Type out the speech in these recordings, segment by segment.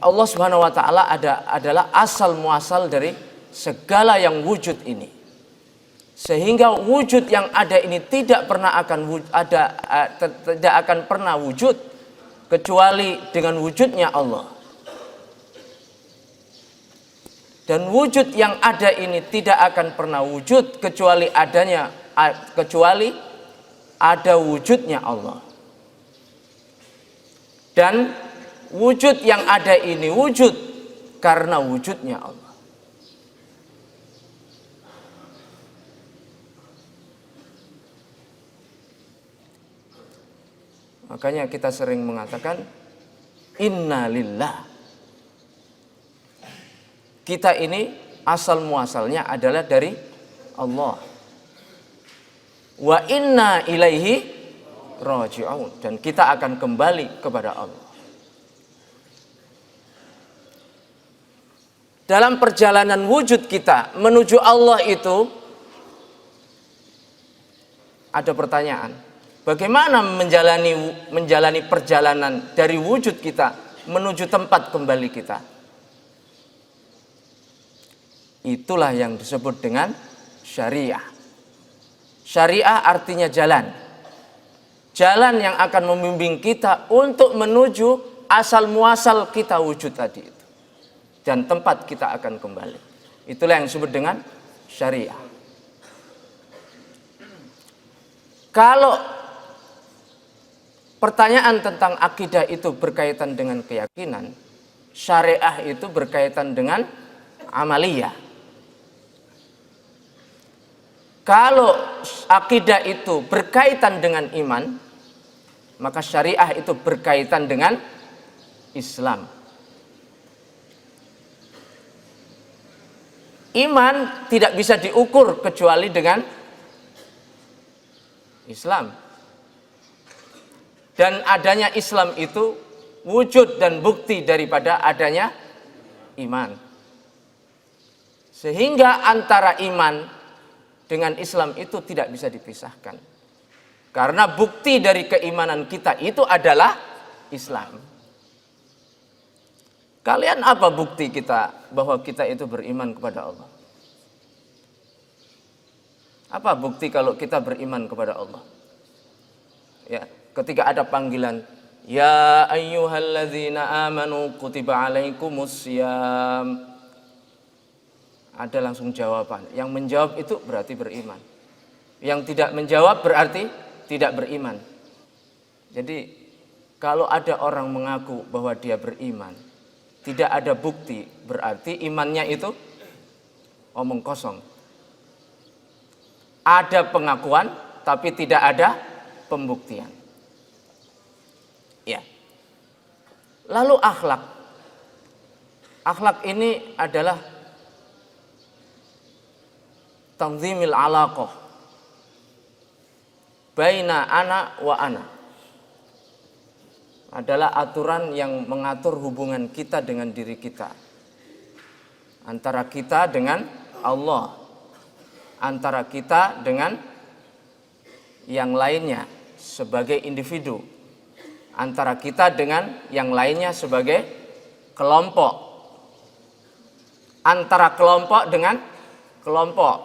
Allah Subhanahu wa taala adalah asal muasal dari segala yang wujud ini. Sehingga wujud yang ada ini tidak akan pernah wujud kecuali dengan wujudnya Allah. Dan wujud yang ada ini tidak akan pernah wujud kecuali ada wujudnya Allah. Dan wujud yang ada ini wujud karena wujudnya Allah. Makanya kita sering mengatakan inna lillah. Kita ini asal muasalnya adalah dari Allah. Wa inna ilaihi raji'un, dan kita akan kembali kepada Allah. Dalam perjalanan wujud kita menuju Allah itu ada pertanyaan. Bagaimana menjalani perjalanan dari wujud kita menuju tempat kembali kita? Itulah yang disebut dengan syariah. Syariah artinya jalan. Jalan yang akan membimbing kita untuk menuju asal muasal kita wujud tadi itu. Dan tempat kita akan kembali. Itulah yang disebut dengan syariah. Kalau pertanyaan tentang akidah itu berkaitan dengan keyakinan, syariah itu berkaitan dengan amaliyah. Kalau akidah itu berkaitan dengan iman, maka syariah itu berkaitan dengan Islam. Iman tidak bisa diukur kecuali dengan Islam. Dan adanya Islam itu wujud dan bukti daripada adanya iman. Sehingga antara iman dengan Islam itu tidak bisa dipisahkan. Karena bukti dari keimanan kita itu adalah Islam. Kalian apa bukti kita bahwa kita itu beriman kepada Allah? Apa bukti kalau kita beriman kepada Allah? Ya, ketika ada panggilan, ya ayyuhalladzina amanu kutiba alaikumussyam, ada langsung jawaban. Yang menjawab itu berarti beriman. Yang tidak menjawab berarti tidak beriman. Jadi kalau ada orang mengaku bahwa dia beriman, tidak ada bukti, berarti imannya itu omong kosong. Ada pengakuan tapi tidak ada pembuktian. Ya. Lalu akhlak. Akhlak ini adalah tanzimil alaqah baina ana wa ana. Adalah aturan yang mengatur hubungan kita dengan diri kita. Antara kita dengan Allah. Antara kita dengan yang lainnya sebagai individu. Antara kita dengan yang lainnya sebagai kelompok. Antara kelompok dengan kelompok.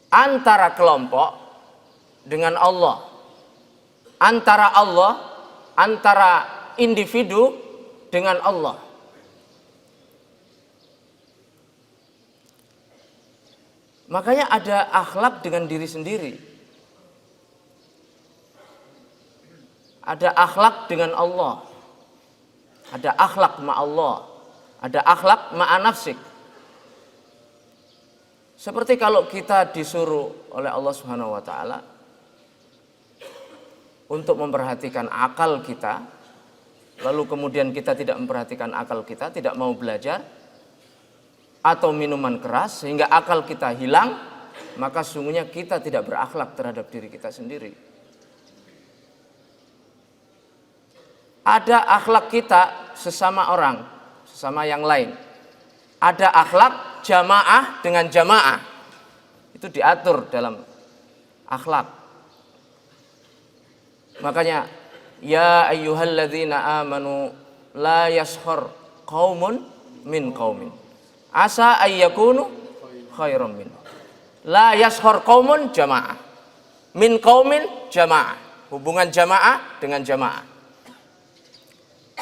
Antara kelompok dengan Allah. Antara individu dengan Allah. Makanya ada akhlak dengan diri sendiri. Ada akhlak dengan Allah. Ada akhlak ma'allah. Ada akhlak ma'anafsik. Seperti kalau kita disuruh oleh Allah Subhanahu wa taala untuk memperhatikan akal kita, lalu kemudian kita tidak memperhatikan akal kita, tidak mau belajar, atau minuman keras sehingga akal kita hilang, maka sungguhnya kita tidak berakhlak terhadap diri kita sendiri. Ada akhlak kita sesama orang, sesama yang lain. Ada akhlak jamaah dengan jamaah. Itu diatur dalam akhlak. Makanya ya ayyuhalladzina amanu la yashkhar qaumun min qaumin asa ayyakunu khairam min. La yaskhar qaumun jamaah min qaumin jamaah. Hubungan jamaah dengan jamaah.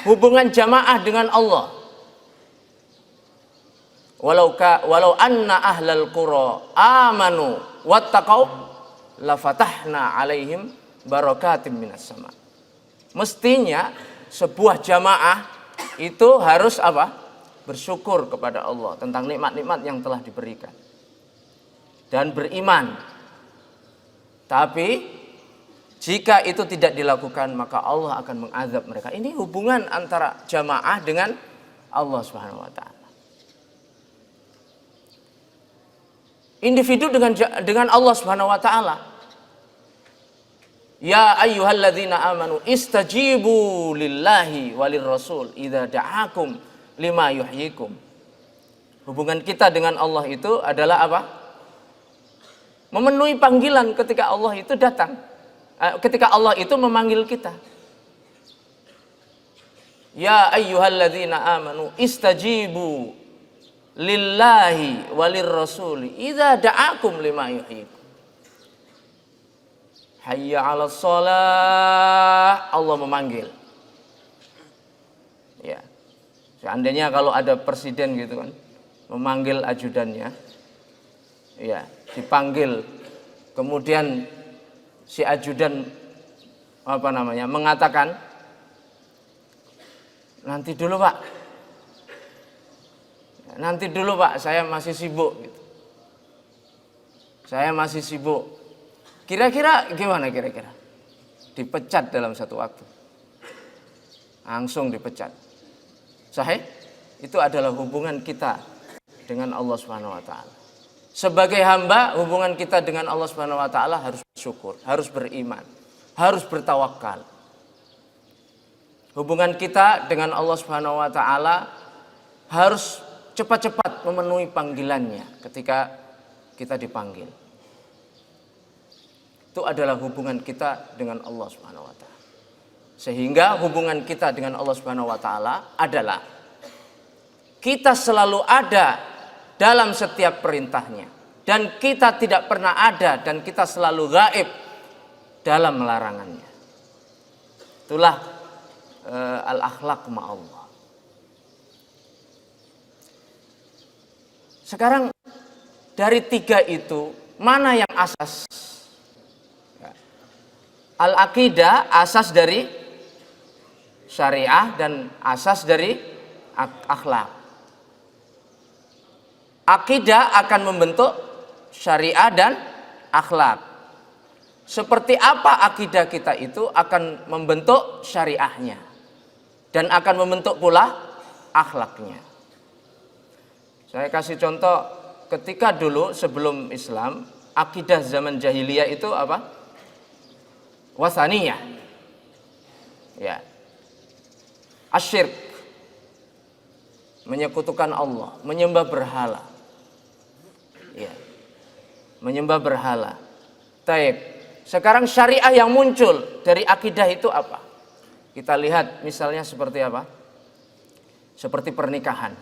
Hubungan jamaah dengan Allah. Walau anna ahlal qura amanu wattaqau la fatahna alaihim barakatim minas sama. Mestinya sebuah jamaah itu harus apa? Bersyukur kepada Allah tentang nikmat-nikmat yang telah diberikan dan beriman. Tapi jika itu tidak dilakukan, maka Allah akan mengazab mereka. Ini hubungan antara jamaah dengan Allah Subhanahu wa taala. Individu dengan Allah Subhanahu wa taala. Ya ayyuhalladzina amanu istajibu lillahi walir rasul idza da'akum lima yuhyikum. Hubungan kita dengan Allah itu adalah apa? Memenuhi panggilan ketika Allah itu datang. Ketika Allah itu memanggil kita. Ya ayyuhalladzina amanu istajibu lillahi walir rasuli idza da'akum lima yuhyikum. Hayya 'alas shalah, Allah memanggil. Ya. Seandainya kalau ada presiden gitu kan, memanggil ajudannya. Ya, dipanggil. Kemudian si ajudan mengatakan, nanti dulu Pak, saya masih sibuk gitu. Saya masih sibuk. Kira-kira gimana kira-kira? Dipecat dalam satu waktu. Langsung dipecat. Sahih? Itu adalah hubungan kita dengan Allah Subhanahu wa taala. Sebagai hamba, hubungan kita dengan Allah Subhanahu wa taala harus bersyukur, harus beriman, harus bertawakal. Hubungan kita dengan Allah Subhanahu wa taala harus cepat-cepat memenuhi panggilannya ketika kita dipanggil. Itu adalah hubungan kita dengan Allah Subhanahu wa taala. Sehingga hubungan kita dengan Allah Subhanahu wa taala adalah kita selalu ada dalam setiap perintahnya, dan kita tidak pernah ada dan kita selalu gaib dalam larangannya. Itulah al-akhlaq ma'allah. Sekarang dari tiga itu mana yang asas? Al-aqidah asas dari syariah dan asas dari akhlak. Akidah akan membentuk syariah dan akhlak. Seperti apa akidah kita itu akan membentuk syariahnya dan akan membentuk pula akhlaknya. Saya kasih contoh, ketika dulu sebelum Islam, akidah zaman jahiliyah itu apa? Wasaniyah. Ya. Asyirk. Menyekutukan Allah, menyembah berhala. Ya. Menyembah berhala. Taib. Sekarang syariah yang muncul dari akidah itu apa? Kita lihat misalnya seperti apa? Seperti pernikahan.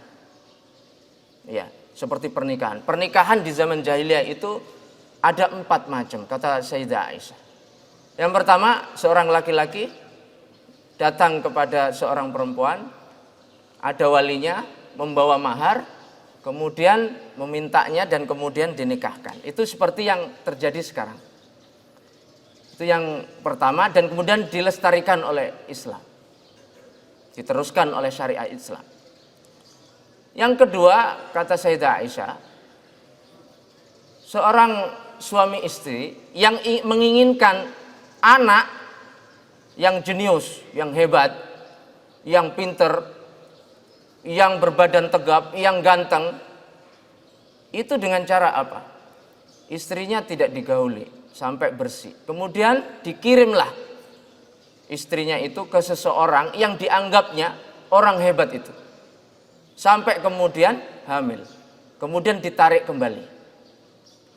Ya, seperti pernikahan. Pernikahan di zaman jahiliyah itu ada 4 macam, kata Sayyidah Aisyah. Yang pertama, seorang laki-laki datang kepada seorang perempuan, ada walinya, membawa mahar, kemudian memintanya dan kemudian dinikahkan. Itu seperti yang terjadi sekarang. Itu yang pertama, dan kemudian dilestarikan oleh Islam. Diteruskan oleh syariat Islam. Yang kedua, kata Sayyidah Aisyah, seorang suami istri yang menginginkan anak yang jenius, yang hebat, yang pinter, yang berbadan tegap, yang ganteng, itu dengan cara apa? Istrinya tidak digauli sampai bersih. Kemudian dikirimlah istrinya itu ke seseorang yang dianggapnya orang hebat itu. Sampai kemudian hamil. Kemudian ditarik kembali.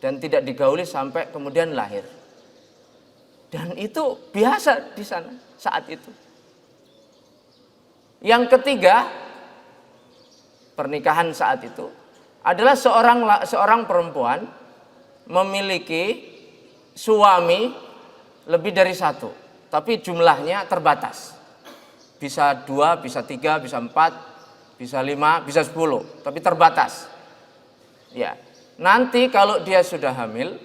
Dan tidak digauli sampai kemudian lahir. Dan itu biasa di sana saat itu. Yang ketiga, pernikahan saat itu adalah seorang perempuan memiliki suami lebih dari satu, tapi jumlahnya terbatas. Bisa 2, bisa 3, bisa 4, bisa 5, bisa 10, tapi terbatas. Ya, nanti kalau dia sudah hamil,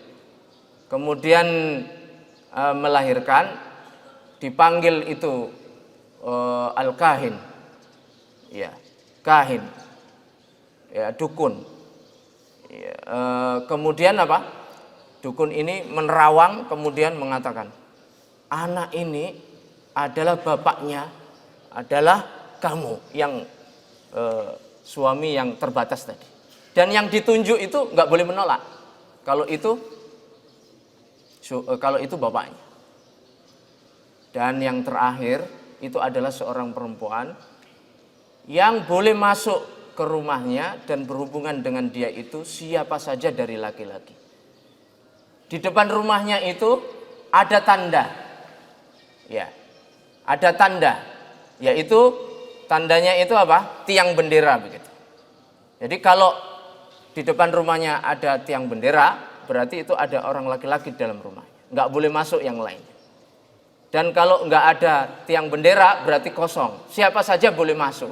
kemudian melahirkan, dipanggil itu al-kahin, ya, kahin, ya, dukun. Ya, kemudian apa? Dukun ini menerawang, kemudian mengatakan, anak ini adalah bapaknya, adalah kamu yang suami yang terbatas tadi. Dan yang ditunjuk itu nggak boleh menolak. Kalau itu bapaknya. Dan yang terakhir itu adalah seorang perempuan yang boleh masuk ke rumahnya dan berhubungan dengan dia itu siapa saja dari laki-laki. Di depan rumahnya itu ada tanda, ya, ada tanda, yaitu tandanya itu apa? Tiang bendera begitu. Jadi kalau di depan rumahnya ada tiang bendera, berarti itu ada orang laki-laki dalam rumahnya, nggak boleh masuk yang lain. Dan kalau nggak ada tiang bendera, berarti kosong, siapa saja boleh masuk.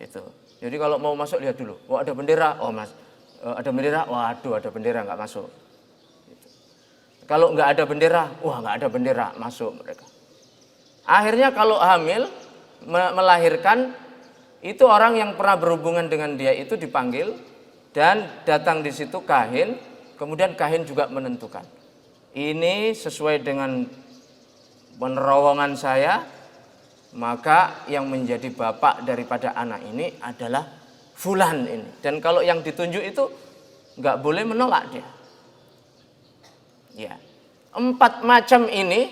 Itu. Jadi kalau mau masuk lihat dulu, oh ada bendera, oh mas, ada bendera, waduh ada bendera nggak masuk. Gitu. Kalau nggak ada bendera, wah nggak ada bendera, masuk mereka. Akhirnya kalau hamil, melahirkan, itu orang yang pernah berhubungan dengan dia itu dipanggil dan datang di situ kahin, kemudian kahin juga menentukan. Ini sesuai dengan penerawongan saya, maka yang menjadi bapak daripada anak ini adalah fulan ini. Dan kalau yang ditunjuk itu nggak boleh menolak dia. Ya, 4 macam ini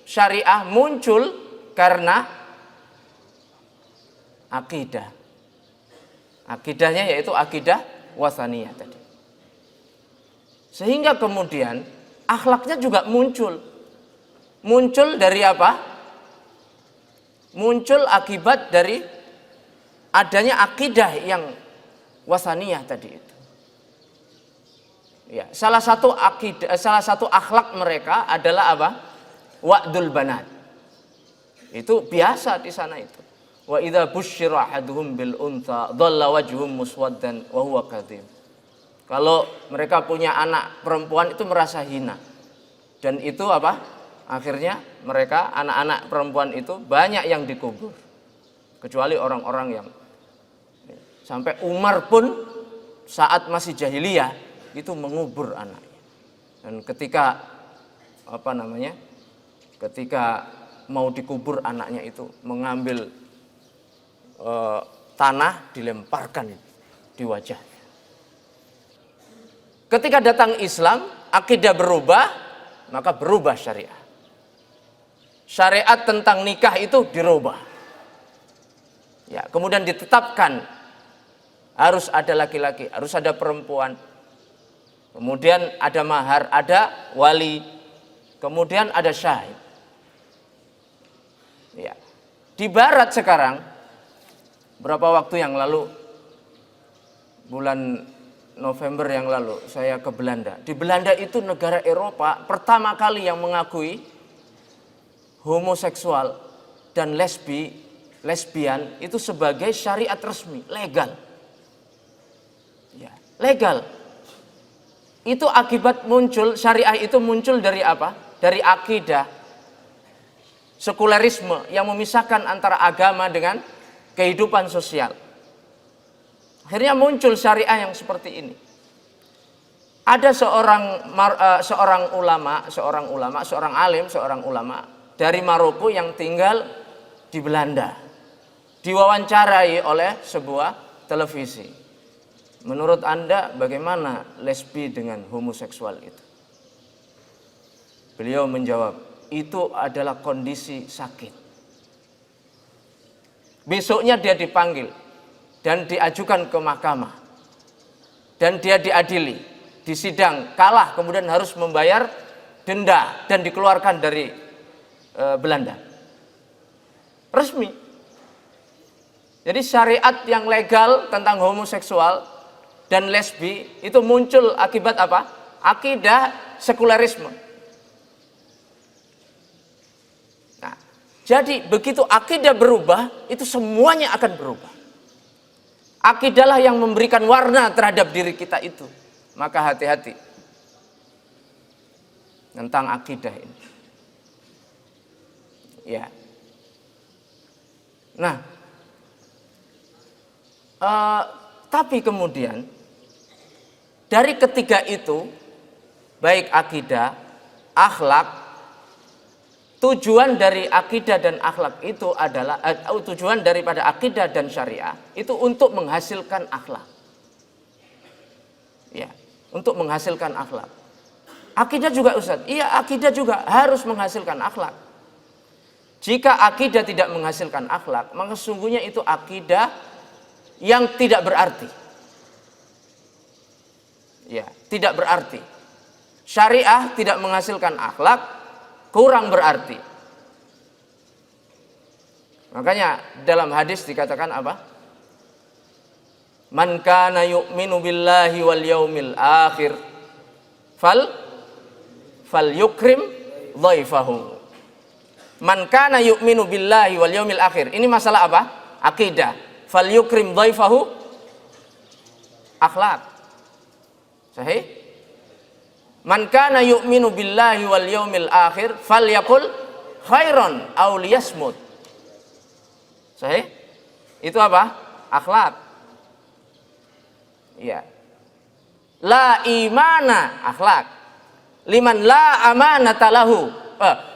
syariah muncul karena akidah. Akidahnya yaitu akidah wasaniyah tadi. Sehingga kemudian akhlaknya juga muncul. Muncul dari apa? Muncul akibat dari adanya akidah yang wasaniyah tadi itu. Ya, salah satu akhlak mereka adalah apa? Wa'dul banat. Itu biasa di sana itu. Wa idza busyira ahaduhum bil untha dhalla wajhuhum muswaddan wa huwa kadhib. Kalau mereka punya anak perempuan itu merasa hina. Dan itu apa? Akhirnya mereka, anak-anak perempuan itu banyak yang dikubur. Kecuali orang-orang yang sampai Umar pun saat masih jahiliyah itu mengubur anaknya. Dan ketika ketika mau dikubur anaknya itu mengambil tanah dilemparkan di wajahnya. Ketika datang Islam, akidah berubah, maka berubah syariat. Syariat tentang nikah itu dirubah. Ya, kemudian ditetapkan harus ada laki-laki, harus ada perempuan. Kemudian ada mahar, ada wali. Kemudian ada syahid. Ya. Di barat sekarang, berapa waktu yang lalu, bulan November yang lalu, saya ke Belanda. Di Belanda itu negara Eropa pertama kali yang mengakui homoseksual dan lesbian itu sebagai syariat resmi, legal. Ya, legal. Itu akibat muncul, syariah itu muncul dari apa? Dari akidah sekulerisme yang memisahkan antara agama dengan kehidupan sosial. Akhirnya muncul syariah yang seperti ini. Ada seorang ulama dari Maroko yang tinggal di Belanda. Diwawancarai oleh sebuah televisi. Menurut Anda bagaimana lesbi dengan homoseksual itu? Beliau menjawab, itu adalah kondisi sakit. Besoknya dia dipanggil dan diajukan ke mahkamah. Dan dia diadili, disidang, kalah, kemudian harus membayar denda dan dikeluarkan dari Belanda. Resmi. Jadi syariat yang legal tentang homoseksual dan lesbi itu muncul akibat apa? Akidah sekularisme. Nah, jadi begitu akidah berubah, itu semuanya akan berubah. Akidahlah yang memberikan warna terhadap diri kita itu. Maka hati-hati tentang akidah ini. Ya. Nah, tapi kemudian dari ketiga itu, baik akidah, akhlak, tujuan dari akidah dan akhlak itu adalah tujuan daripada akidah dan syariah itu untuk menghasilkan akhlak. Ya, untuk menghasilkan akhlak. Akidah juga Ustaz, iya akidah juga harus menghasilkan akhlak. Jika akidah tidak menghasilkan akhlak, maka sesungguhnya itu akidah yang tidak berarti. Ya, tidak berarti. Syariah tidak menghasilkan akhlak, kurang berarti. Makanya dalam hadis dikatakan apa? Man kana yu'minu billahi wal yaumil akhir fal yukrim dhaifahu. Man kana yu'minu billahi wal yaumil akhir. Ini masalah apa? Akidah. Fal yukrim dhaifahu, akhlak. Sahih? Man kana yu'minu billahi wal yaumil akhir falyaqul khairan aw liyasmut. Sahih? Itu apa? Akhlak. Iya. La imana, akhlak. Liman la amanata lahu.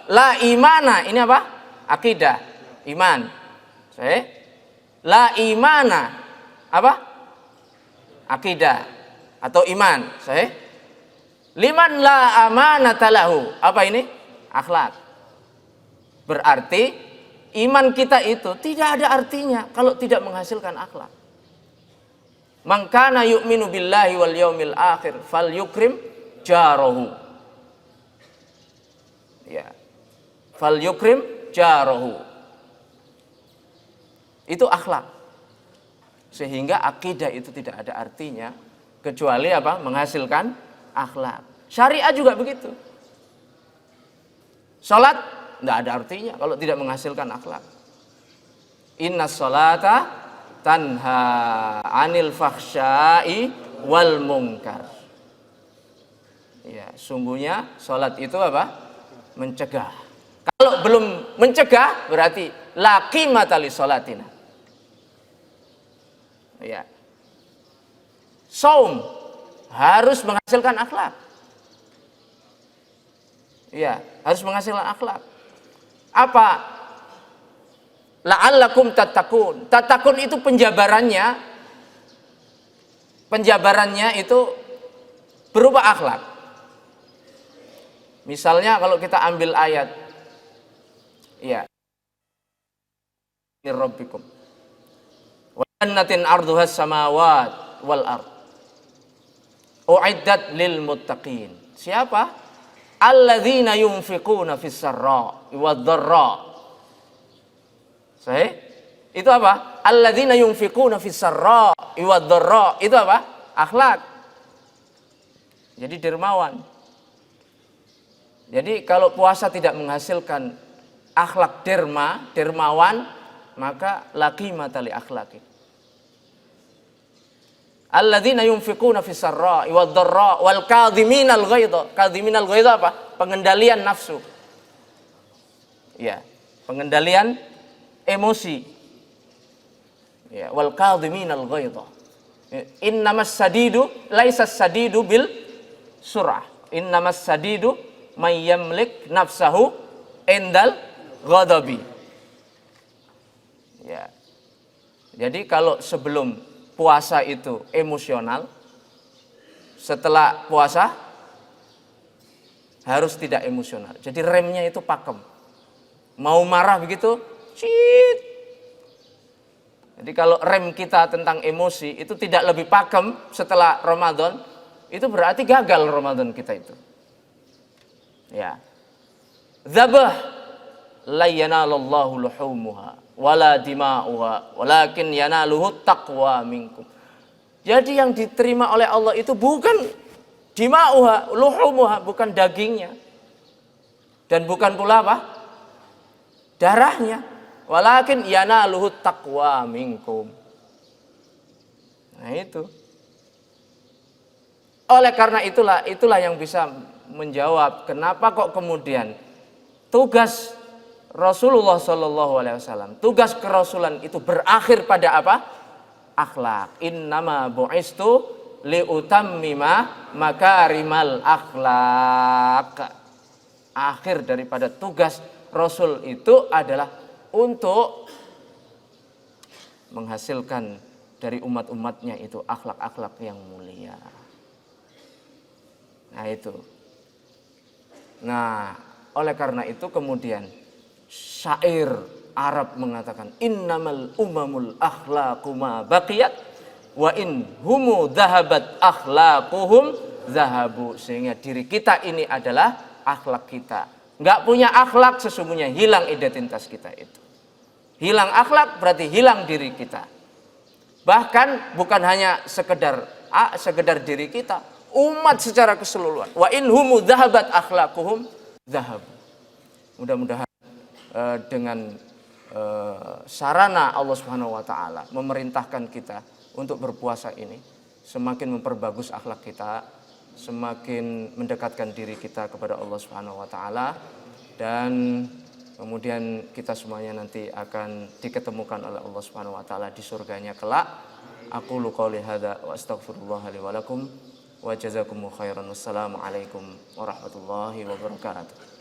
La imana, ini apa? Akidah, iman. Sahih? La imana, apa? Akidah atau iman. Sahih? Liman la amanata lahu. Apa ini? Akhlak. Berarti iman kita itu tidak ada artinya kalau tidak menghasilkan akhlak. Man kana yu'minu billahi wal yaumil akhir falyukrim jarahu. Ya. Falyukrim jarahu. Itu akhlak. Sehingga akidah itu tidak ada artinya kecuali apa? Menghasilkan akhlak. Syariat juga begitu. Salat tidak ada artinya kalau tidak menghasilkan akhlak. Inna sholata tanha anil fahsya'i wal munkar. Ya, sungguhnya salat itu apa? Mencegah. Kalau belum mencegah berarti la qimata li sholatina. Ya. Saum harus menghasilkan akhlak. Ya, harus menghasilkan akhlak. Apa? La'allakum tattaqun. Tattaqun itu penjabarannya itu berupa akhlak. Misalnya kalau kita ambil ayat, ya, Rabbikum wa jannatin arduhas samawat wal ard uiddat lil muttaqin. Siapa? Alladzina yunfiquna fis sarra wad dharra. Sahih? Itu apa? Alladzina yunfiquna fis sarra wad dharra. Itu apa? Akhlak. Jadi dermawan. Jadi kalau puasa tidak menghasilkan akhlak dermawan, maka la qimata li akhlaqi. Alladzina yunfiquna fis sarra'i wad dharra wal kadhiminal ghaidha. Kadhiminal ghaidha apa? Pengendalian nafsu. Ya, pengendalian emosi. Ya, wal kadhiminal ghaidha. Innamas sadidu laisas sadidu bil surah. Innamas sadidu may yamlik nafsahu indal ghadabi. Ya. Jadi kalau sebelum puasa itu emosional, setelah puasa harus tidak emosional. Jadi remnya itu pakem. Mau marah begitu, cit. Jadi kalau rem kita tentang emosi itu tidak lebih pakem setelah Ramadan, itu berarti gagal Ramadan kita itu. Ya. Dzabah la yanalallahu luhumuha wala dima'uha walakin yanaluhu taqwa minkum. Jadi yang diterima oleh Allah itu bukan dima'uha, luhumuha, bukan dagingnya. Dan bukan pula apa? Darahnya. Walakin yanaluhu taqwa minkum. Nah itu. Oleh karena itulah yang bisa menjawab kenapa kok kemudian tugas Rasulullah SAW, tugas kerasulan itu berakhir pada apa? Akhlak. Innama bu'istu liutammima makarimal akhlak. Akhir daripada tugas Rasul itu adalah untuk menghasilkan dari umat-umatnya itu akhlak-akhlak yang mulia. Nah itu. Nah, oleh karena itu kemudian syair Arab mengatakan innamal umamul akhlaqu ma baqiyat wa in humu dhahabat akhlaquhum zahabu. Sehingga diri kita ini adalah akhlak kita. Enggak punya akhlak sesungguhnya hilang identitas kita itu. Hilang akhlak berarti hilang diri kita. Bahkan bukan hanya sekedar diri kita, umat secara keseluruhan. Wa in humu dhahabat akhlaquhum zahabu. Mudah-mudahan dengan sarana Allah Subhanahu wa taala memerintahkan kita untuk berpuasa ini semakin memperbagus akhlak kita, semakin mendekatkan diri kita kepada Allah Subhanahu wa taala, dan kemudian kita semuanya nanti akan diketemukan oleh Allah Subhanahu wa taala di surganya kelak. Aqulu qouli hadza wa astaghfirullah li wa lakum wa jazakumullahu khairan. Wassalamu alaikum warahmatullahi wabarakatuh.